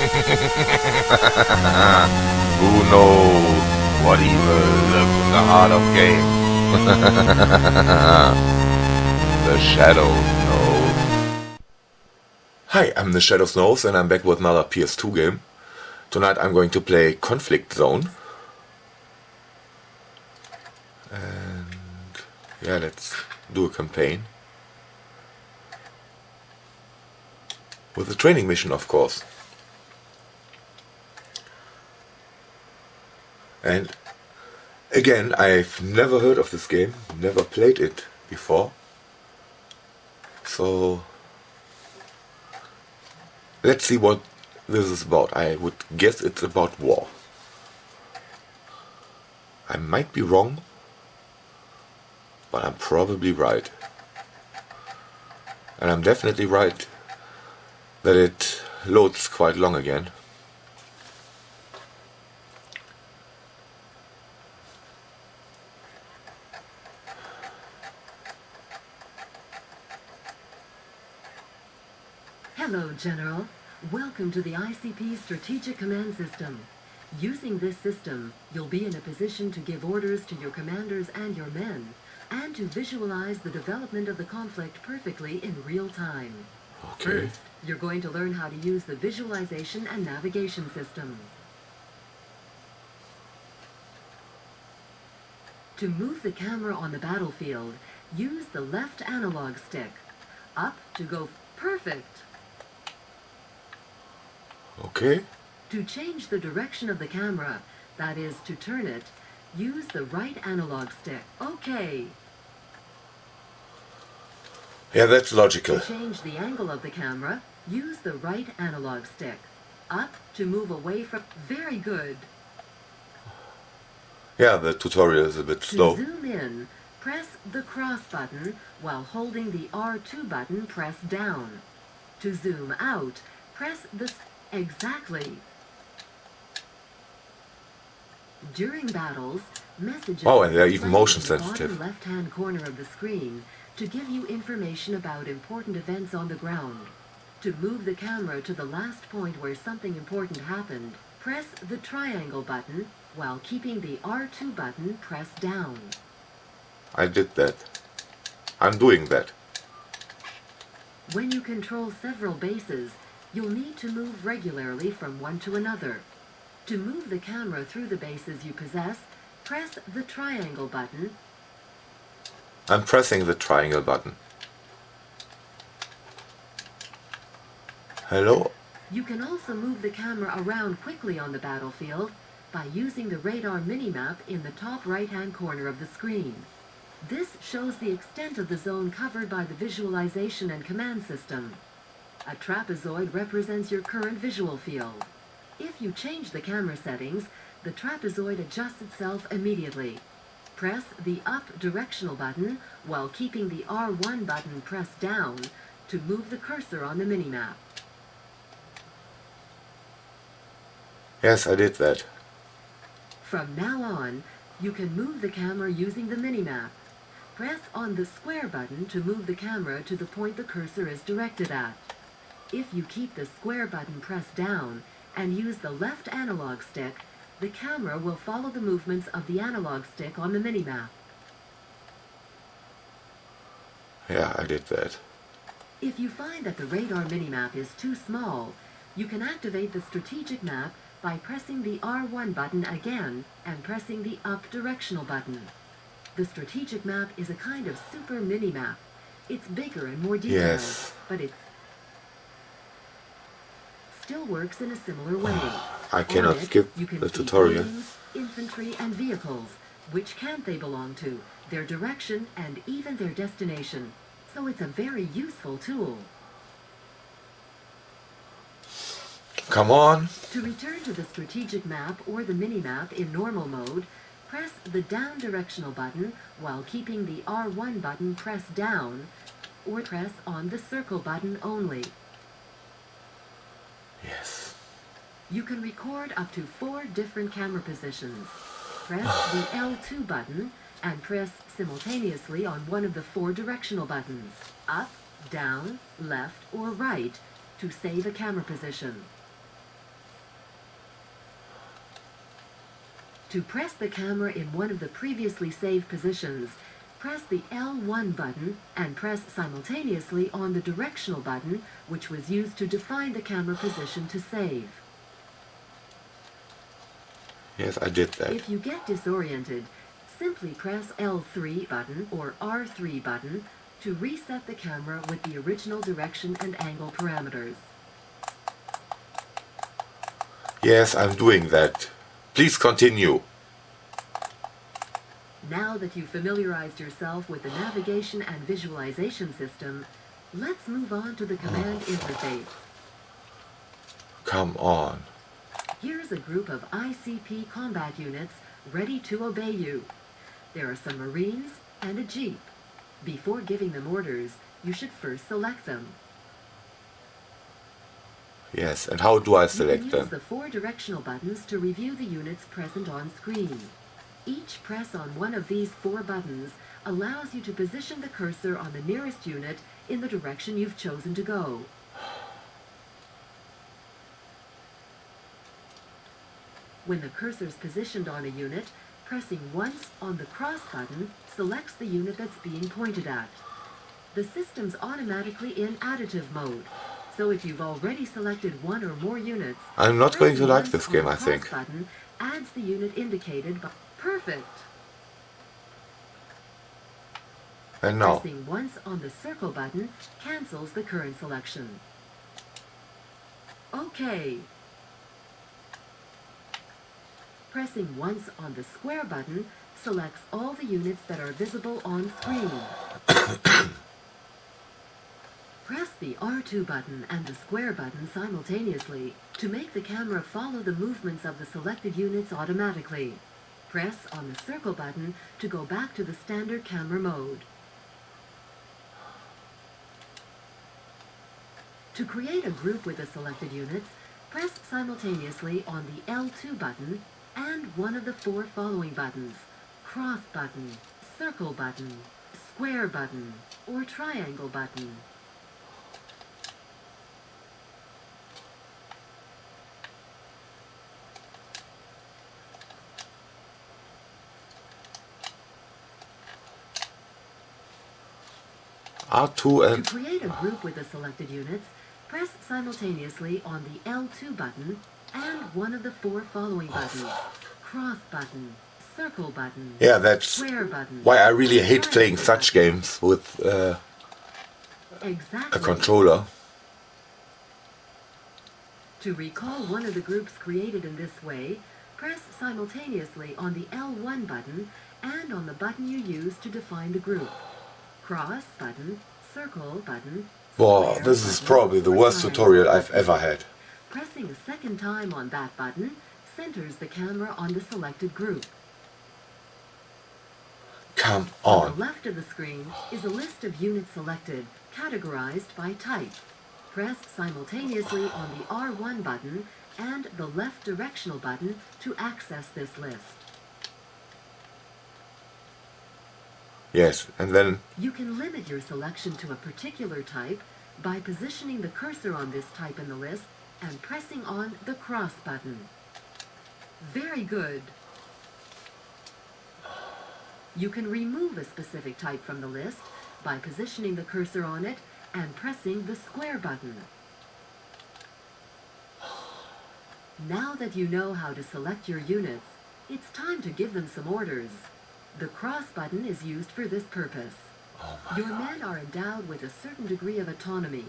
Who knows what evil lives in the heart of game? The Shadows knows. Hi, I'm the Shadows knows and I'm back with another PS2 game. Tonight I'm going to play Conflict Zone. And yeah, let's do a campaign. With a training mission, of course. And again, I've never heard of this game, never played it before. So let's see what this is about. I would guess it's about war. I might be wrong, but I'm probably right. And I'm definitely right that it loads quite long again. Hello, General. Welcome to the ICP Strategic Command System. Using this system, you'll be in a position to give orders to your commanders and your men, and to visualize the development of the conflict perfectly in real time. Okay. First, you're going to learn how to use the visualization and navigation system. To move the camera on the battlefield, use the left analog stick. Up to go perfect. Okay. To change the direction of the camera, that is, to turn it, use the right analog stick. Okay. Yeah, that's logical. To change the angle of the camera, use the right analog stick. Up to move away from... Very good. Yeah, the tutorial is a bit slow. To zoom in, press the cross button while holding the R2 button pressed down. To zoom out, press the... Exactly. During battles, messages Oh, and they're are even displayed motion in the sensitive. bottom left-hand corner of the screen to give you information about important events on the ground. To move the camera to the last point where something important happened, press the triangle button while keeping the R2 button pressed down. I did that. I'm doing that. When you control several bases, you'll need to move regularly from one to another. To move the camera through the bases you possess, press the triangle button. I'm pressing the triangle button. Hello? You can also move the camera around quickly on the battlefield by using the radar minimap in the top right-hand corner of the screen. This shows the extent of the zone covered by the visualization and command system. A trapezoid represents your current visual field. If you change the camera settings, the trapezoid adjusts itself immediately. Press the up directional button while keeping the R1 button pressed down to move the cursor on the minimap. Yes, I did that. From now on, you can move the camera using the minimap. Press on the square button to move the camera to the point the cursor is directed at. If you keep the square button pressed down and use the left analog stick, the camera will follow the movements of the analog stick on the minimap. Yeah, I did that. If you find that the radar minimap is too small, you can activate the strategic map by pressing the R1 button again and pressing the up directional button. The strategic map is a kind of super mini-map. It's bigger and more detailed, Yes. but it still works in a similar way. I cannot On it, skip you can the see tutorial. buildings, infantry, and vehicles. Which camp they belong to, their direction, and even their destination. So it's a very useful tool. Come on. To return to the strategic map or the mini-map in normal mode, press the down directional button while keeping the R1 button pressed down, or press on the circle button only. Yes. You can record up to 4 different camera positions. Press the L2 button and press simultaneously on one of the 4 directional buttons, up, down, left, or right, to save a camera position. To press the camera in one of the previously saved positions, press the L1 button and press simultaneously on the directional button, which was used to define the camera position to save. Yes, I did that. If you get disoriented, simply press L3 button or R3 button to reset the camera with the original direction and angle parameters. Yes, I'm doing that. Please continue. Now that you've familiarized yourself with the navigation and visualization system, let's move on to the command interface. Come on. Here's a group of ICP combat units ready to obey you. There are some Marines and a Jeep. Before giving them orders, you should first select them. Yes, and how do I select You can use them? the 4 directional buttons to review the units present on screen. Each press on one of these 4 buttons allows you to position the cursor on the nearest unit in the direction you've chosen to go. When the cursor is positioned on a unit, pressing once on the cross button selects the unit that's being pointed at. The system's automatically in additive mode, so if you've already selected one or more units, I'm not going to pressing like once this on game, the I think. cross button adds the unit indicated by... Perfect! And now. Pressing once on the circle button cancels the current selection. OK. Pressing once on the square button selects all the units that are visible on screen. Press the R2 button and the square button simultaneously to make the camera follow the movements of the selected units automatically. Press on the circle button to go back to the standard camera mode. To create a group with the selected units, press simultaneously on the L2 button and one of the 4 following buttons: cross button, circle button, square button, or triangle button. R2 and... To create a group with the selected units, press simultaneously on the L2 button and one of the 4 following buttons: cross button, circle button, Yeah, that's square button. why I really hate triangle playing such button. games with a Exactly. controller. To recall one of the groups created in this way, press simultaneously on the L1 button and on the button you use to define the group: cross button, circle button, Wow, square this is button, probably the or worst triangle tutorial I've button. ever had. Pressing a second time on that button centers the camera on the selected group. Come On on. the left of the screen is a list of units selected, categorized by type. Press simultaneously on the R1 button and the left directional button to access this list. Yes, and then... You can limit your selection to a particular type by positioning the cursor on this type in the list and pressing on the cross button. Very good. You can remove a specific type from the list by positioning the cursor on it and pressing the square button. Now that you know how to select your units, it's time to give them some orders. The cross button is used for this purpose. Your men are endowed with a certain degree of autonomy,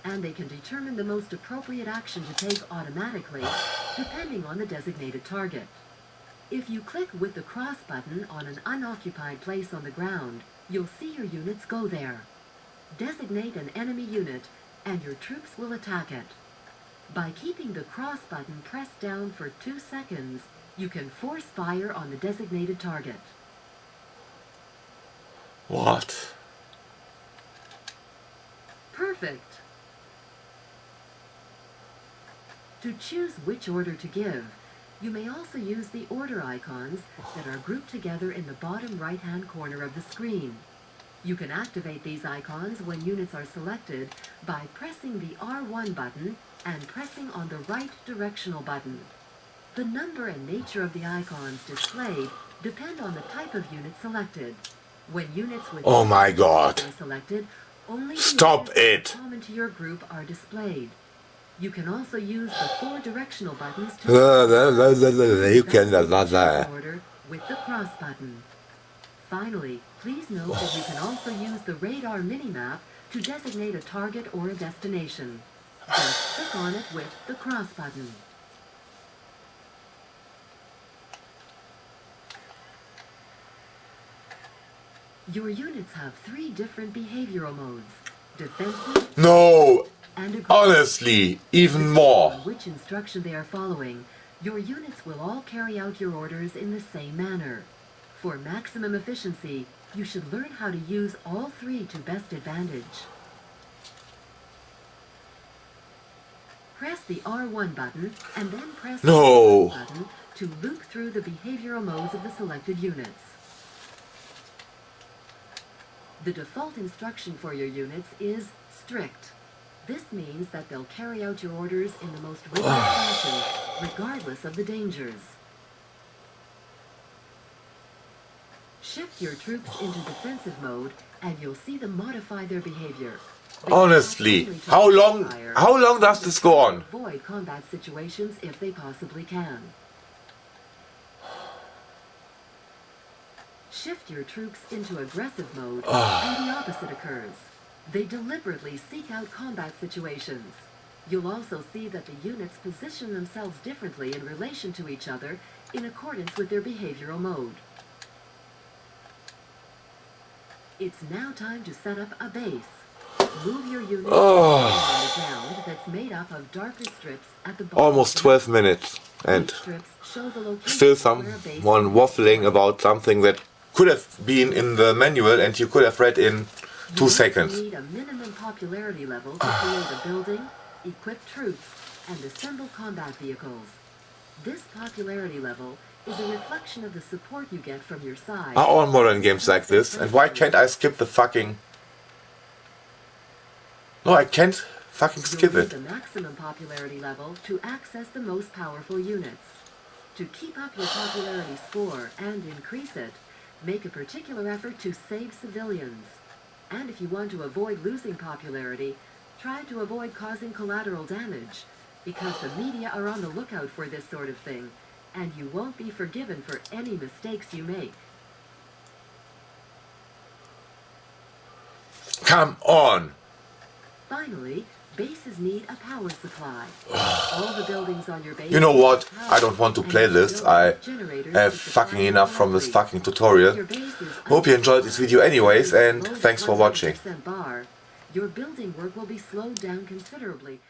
and they can determine the most appropriate action to take automatically, depending on the designated target. If you click with the cross button on an unoccupied place on the ground, you'll see your units go there. Designate an enemy unit, and your troops will attack it. By keeping the cross button pressed down for 2 seconds, you can force fire on the designated target. What? Perfect! To choose which order to give, you may also use the order icons that are grouped together in the bottom right-hand corner of the screen. You can activate these icons when units are selected by pressing the R1 button and pressing on the right directional button. The number and nature of the icons displayed depend on the type of unit selected. When units with Oh my God. are selected, only Stop the units it. common to your group are displayed. You can also use the 4 directional buttons to You can order with the cross button. Finally, please note that you can also use the radar minimap to designate a target or a destination. Just click on it with the cross button. Your units have 3 different behavioral modes: defensive, No, and aggressive. honestly, even more. On which instruction they are following, your units will all carry out your orders in the same manner. For maximum efficiency, you should learn how to use all 3 to best advantage. Press the R1 button and then press the No. R button to loop through the behavioral modes of the selected units. The default instruction for your units is strict. This means that they'll carry out your orders in the most rigorous fashion, regardless of the dangers. Shift your troops into defensive mode, and you'll see them modify their behavior. They Honestly, only to how long fire, does this go on? avoid combat situations if they possibly can. Shift your troops into aggressive mode, and the opposite occurs. They deliberately seek out combat situations. You'll also see that the units position themselves differently in relation to each other in accordance with their behavioral mode. It's now time to set up a base. Move your unit on the ground that's made up of darker strips at the bottom. Almost 12 minutes, and These strips show the location still where a base someone will be waffling deployed. about something that could have been in the manual and you could have read in 2 You seconds. need a minimum popularity level to create a building, equip troops, and assemble combat vehicles. This popularity level is a reflection of the support you get from your side. Are all modern games like this? And why can't I skip the fucking... No, I can't fucking skip You'll it. need the maximum popularity level to access the most powerful units. To keep up your popularity score and increase it, make a particular effort to save civilians. And if you want to avoid losing popularity, try to avoid causing collateral damage, because the media are on the lookout for this sort of thing, and you won't be forgiven for any mistakes you make. Come on! Finally, bases need a power supply. All the buildings on your base... You know what? have power, I don't want to and play you this. build I generators have to supply fucking enough from this directly. fucking tutorial. Your base is Hope you enjoyed this video anyways, and below thanks for watching. 100% bar, your building work will be slowed down considerably.